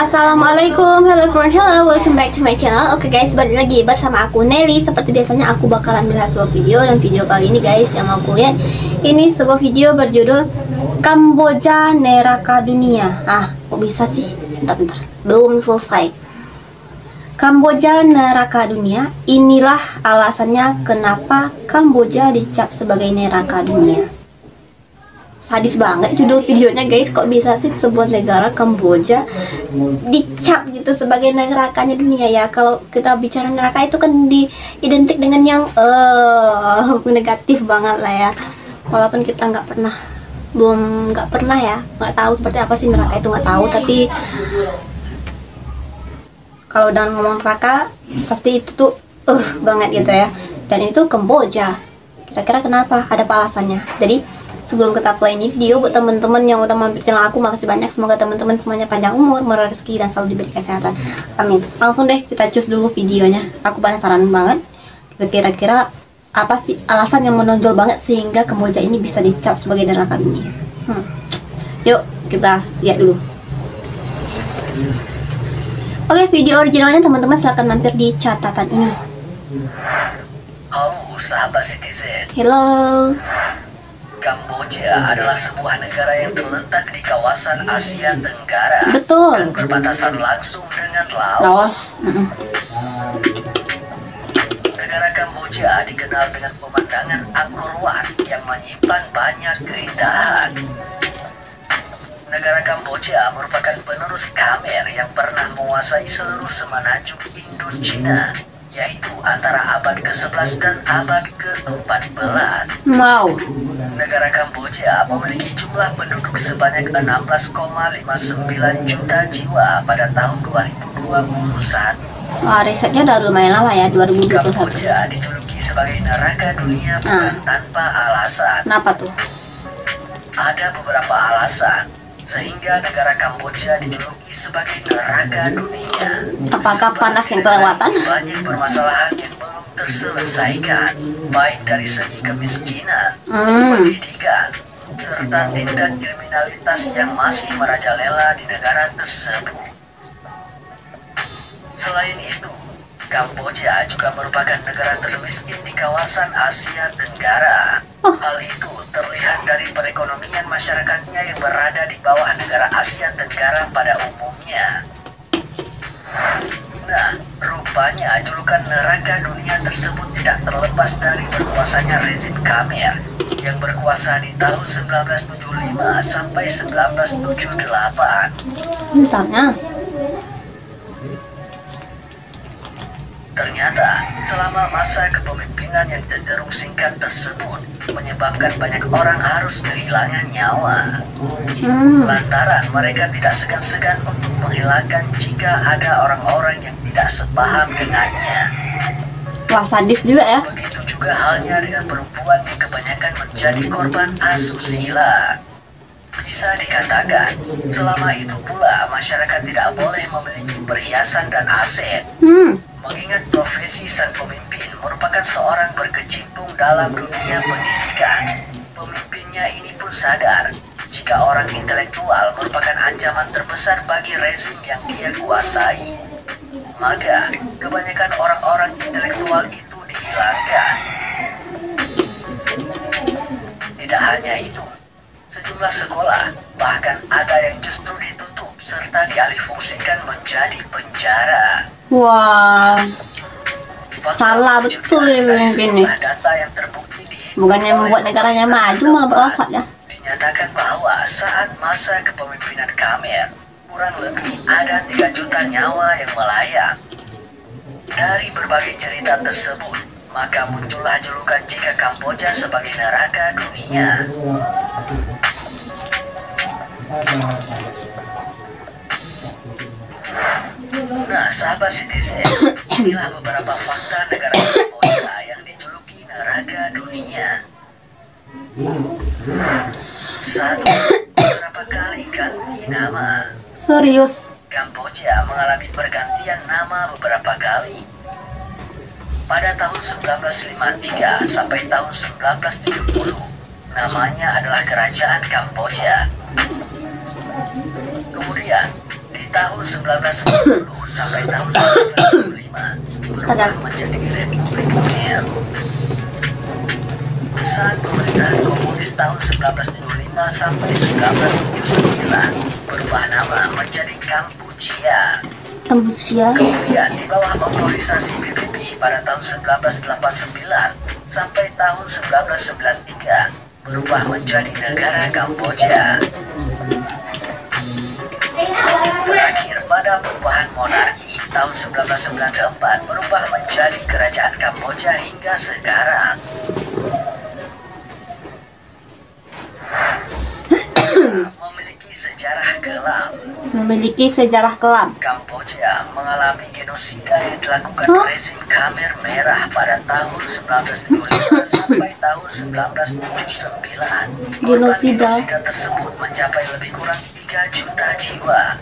Assalamualaikum, hello, welcome back to my channel. Oke guys, balik lagi bersama aku Nelly. Seperti biasanya aku bakalan bahas sebuah video. Dan video kali ini guys, yang mau aku lihat ini sebuah video berjudul Kamboja Neraka Dunia. Kok bisa sih? Bentar, belum selesai. Kamboja Neraka Dunia. Inilah alasannya kenapa Kamboja dicap sebagai neraka dunia. Sadis banget judul videonya guys. Kok bisa sih sebuah negara Kamboja dicap gitu sebagai nerakanya dunia ya? Kalau kita bicara neraka itu kan identik dengan yang negatif banget lah ya. Walaupun kita nggak pernah ya, nggak tahu seperti apa sih neraka itu, nggak tahu. Tapi kalau udah ngomong neraka pasti itu tuh banget gitu ya. Dan itu Kamboja. Kira-kira kenapa? Ada alasannya. Jadi sebelum kita play ini video, buat teman-teman yang udah mampir channel aku, makasih banyak. Semoga teman-teman semuanya panjang umur, murah rezeki, dan selalu diberi kesehatan. Amin. Langsung deh kita cus dulu videonya. Aku penasaran banget. Kira-kira apa sih alasan yang menonjol banget sehingga Kamboja ini bisa dicap sebagai neraka dunia? Yuk kita lihat dulu. Oke, video originalnya teman-teman silahkan mampir di catatan ini. Halo sahabat citizen. Hello. Kamboja adalah sebuah negara yang terletak di kawasan Asia Tenggara. Betul. Dan berbatasan langsung dengan Laos. Laos. Negara Kamboja dikenal dengan pemandangan Angkor Wat yang menyimpan banyak keindahan. Negara Kamboja merupakan penerus Khmer yang pernah menguasai seluruh semenanjung Indochina, yaitu antara abad ke-11 dan abad ke-14. Mau. Negara Kamboja memiliki jumlah penduduk sebanyak 16,59 juta jiwa pada tahun 2021. Wah, risetnya udah lumayan lama ya, 2021. Kamboja dijuluki sebagai neraka dunia bukan tanpa alasan. Kenapa tuh? Ada beberapa alasan sehingga negara Kamboja dijuluki sebagai neraka dunia. Apakah panas yang kelewatan? Banyak permasalahan yang belum terselesaikan, baik dari segi kemiskinan, pendidikan, serta tindak kriminalitas yang masih merajalela di negara tersebut. Selain itu, Kamboja juga merupakan negara termiskin di kawasan Asia Tenggara. Hal itu terlihat dari perekonomian masyarakatnya yang berada di bawah negara Asia Tenggara pada umumnya. Nah, rupanya julukan neraka dunia tersebut tidak terlepas dari berkuasanya rezim Khmer yang berkuasa di tahun 1975 sampai 1978. Bentarnya. Ternyata, selama masa kepemimpinan yang cenderung singkat tersebut menyebabkan banyak orang harus kehilangan nyawa. Lantaran mereka tidak segan-segan untuk menghilangkan jika ada orang-orang yang tidak sepaham dengannya. Wah, sadis juga ya. Begitu juga halnya dengan perempuan yang kebanyakan menjadi korban asusila. Bisa dikatakan, selama itu pula masyarakat tidak boleh memiliki perhiasan dan aset. Mengingat profesi sang pemimpin merupakan seorang berkecimpung dalam dunia pendidikan. Pemimpinnya ini pun sadar jika orang intelektual merupakan ancaman terbesar bagi rezim yang dia kuasai. Maka, kebanyakan orang-orang intelektual itu dihilangkan. Tidak hanya itu, sejumlah sekolah bahkan ada yang justru ditutup serta dialihfungsikan menjadi penjara. Wah, salah betul ya pemimpin nih. Bukannya membuat negaranya maju, malah merosot ya. Dinyatakan bahwa saat masa kepemimpinan Khmer kurang lebih ada 3 juta nyawa yang melayang. Dari berbagai cerita tersebut, maka muncullah julukan jika Kamboja sebagai neraka dunia. Nah, sahabat citizen, inilah beberapa fakta negara Kamboja yang dijuluki neraka dunia. 1. Beberapa kali ganti nama. Serius? Kamboja mengalami pergantian nama beberapa kali. Pada tahun 1953 sampai tahun 1970, namanya adalah Kerajaan Kamboja. Kemudian, di tahun 1910 sampai tahun 1925 berubah menjadi Republik Khmer. Saat pemerintahan komunis tahun 1925 sampai 1979 berubah nama menjadi Kampuchea. Kemudian di bawah otorisasi PBB pada tahun 1989 sampai tahun 1993 berubah menjadi negara Kamboja. Terakhir pada perubahan monarki tahun 1994 berubah menjadi kerajaan Kamboja hingga sekarang. Memiliki sejarah kelam. Kamboja mengalami genosida yang dilakukan rezim Khmer Merah pada tahun 1975 sampai tahun 1979. Genosida tersebut mencapai lebih kurang 3 juta jiwa.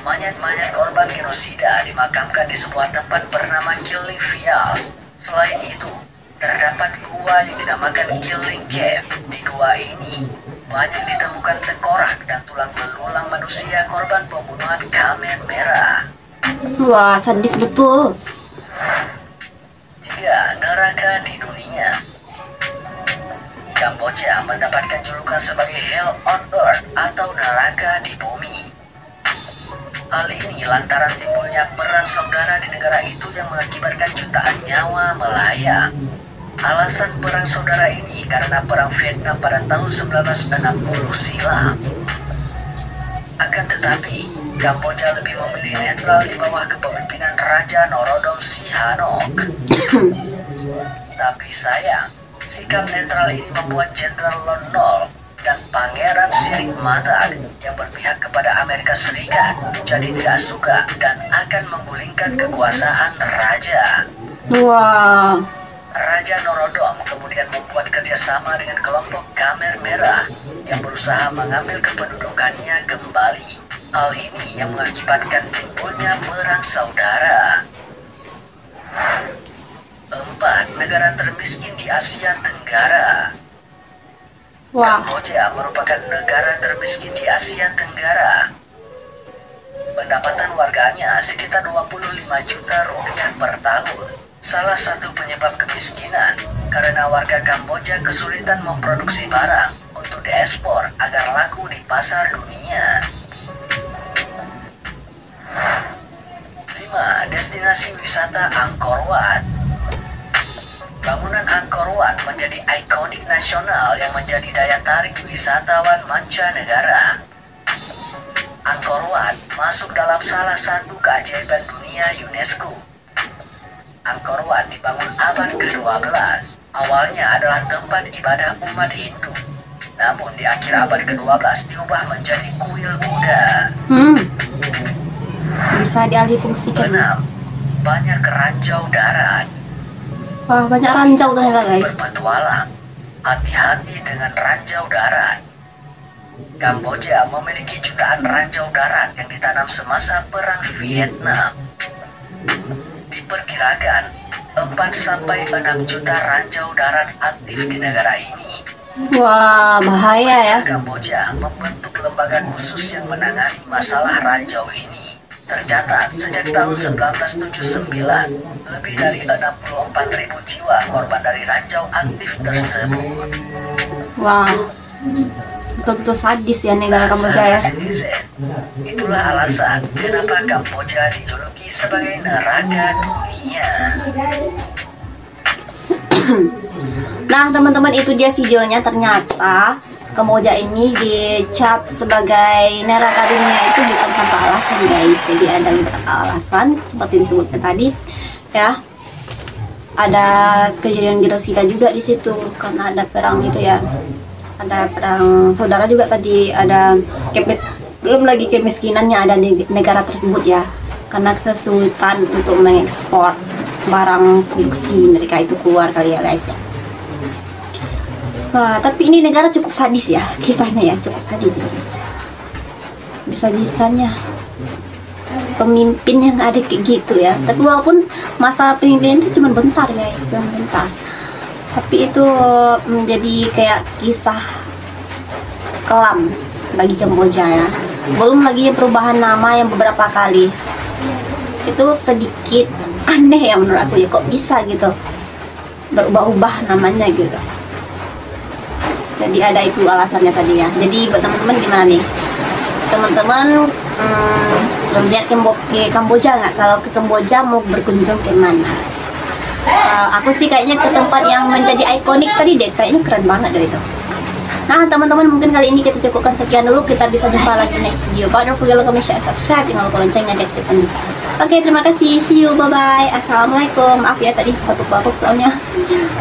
Mayat-mayat korban genosida dimakamkan di sebuah tempat bernama Killing Fields. Selain itu, terdapat gua yang dinamakan Killing Cave. Di gua ini banyak ditemukan tengkorak dan tulang belulang manusia korban pembunuhan Khmer Merah. Wah, sadis betul. 3. Neraka di dunia. Kamboja mendapatkan julukan sebagai Hell on Earth atau neraka di bumi. Hal ini lantaran timbulnya perang saudara di negara itu yang mengakibatkan jutaan nyawa melayang. Alasan perang saudara ini karena perang Vietnam pada tahun 1960 silam. Akan tetapi, Kamboja lebih memilih netral di bawah kepemimpinan Raja Norodom Sihanouk. Tapi sayang, sikap netral ini membuat Jenderal Lon Nol dan Pangeran Sirik Matag yang berpihak kepada Amerika Serikat jadi tidak suka dan akan menggulingkan kekuasaan raja. Wah. Raja Norodom kemudian membuat kerjasama dengan kelompok Khmer Merah yang berusaha mengambil kependudukannya kembali. Hal ini yang mengakibatkan timbulnya perang saudara. 4. Negara termiskin di Asia Tenggara. Wah. Kamboja merupakan negara termiskin di Asia Tenggara. Pendapatan warganya sekitar 25 juta rupiah per tahun. Salah satu penyebab kemiskinan karena warga Kamboja kesulitan memproduksi barang untuk diekspor agar laku di pasar dunia. 5. Destinasi wisata Angkor Wat. Bangunan Angkor Wat menjadi ikonik nasional yang menjadi daya tarik wisatawan mancanegara. Angkor Wat masuk dalam salah satu keajaiban dunia UNESCO. Angkor Wat dibangun abad ke-12. Awalnya adalah tempat ibadah umat Hindu. Namun di akhir abad ke-12 diubah menjadi kuil Buddha. Bisa dialihfungsikan. 6. Banyak ranjau darat. Wah, banyak ranjau ternyata guys. Berpetualang, hati-hati dengan ranjau darat. Kamboja memiliki jutaan ranjau darat yang ditanam semasa perang Vietnam. Diperkirakan 4-6 juta ranjau darat aktif di negara ini. Wah, bahaya ya. Kamboja membentuk lembaga khusus yang menangani masalah ranjau ini. Tercatat sejak tahun 1979, lebih dari 64.000 jiwa korban dari ranjau aktif tersebut. Wah, betul-betul sadis ya negara Kamboja ya. Itulah alasan kenapa Kamboja dijuluki sebagai neraka dunia. Nah teman-teman, itu dia videonya. Ternyata Kamboja ini dicap sebagai neraka dunia itu bukan tanpa alasan guys. Jadi ada beberapa alasan seperti disebutkan tadi ya. Ada kejadian genosida juga di situ karena ada perang itu ya. Ada perang saudara juga tadi, ada belum lagi kemiskinannya ada di negara tersebut ya, karena kesulitan untuk mengekspor barang produksi mereka itu keluar kali ya guys ya. Wah, tapi ini negara cukup sadis ya kisahnya ya, cukup sadis ini. Bisa-bisanya pemimpin yang ada kayak gitu ya. Tapi walaupun masa pemimpin itu cuma bentar guys, cuma bentar. Tapi itu menjadi kayak kisah kelam bagi Kamboja ya. belum lagi perubahan nama yang beberapa kali. Itu sedikit aneh ya menurut aku ya, kok bisa gitu berubah-ubah namanya gitu. Jadi ada itu alasannya tadi ya. Jadi buat teman-teman gimana nih? Teman-teman belum lihat ke Kamboja nggak? Kalau ke Kamboja mau berkunjung ke mana? Aku sih kayaknya ke tempat yang menjadi ikonik tadi deh, kayaknya keren banget dari itu. Nah teman-teman, mungkin kali ini kita cukupkan sekian dulu. Kita bisa jumpa lagi next video. But don't forget to comment, share, subscribe, jangan lupa loncengnya diaktifkan juga. Oke, terima kasih, see you, bye bye. Assalamualaikum. Maaf ya tadi batuk-batuk soalnya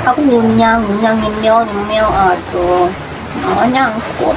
aku ngunyang ngimil, aduh, nyangkut.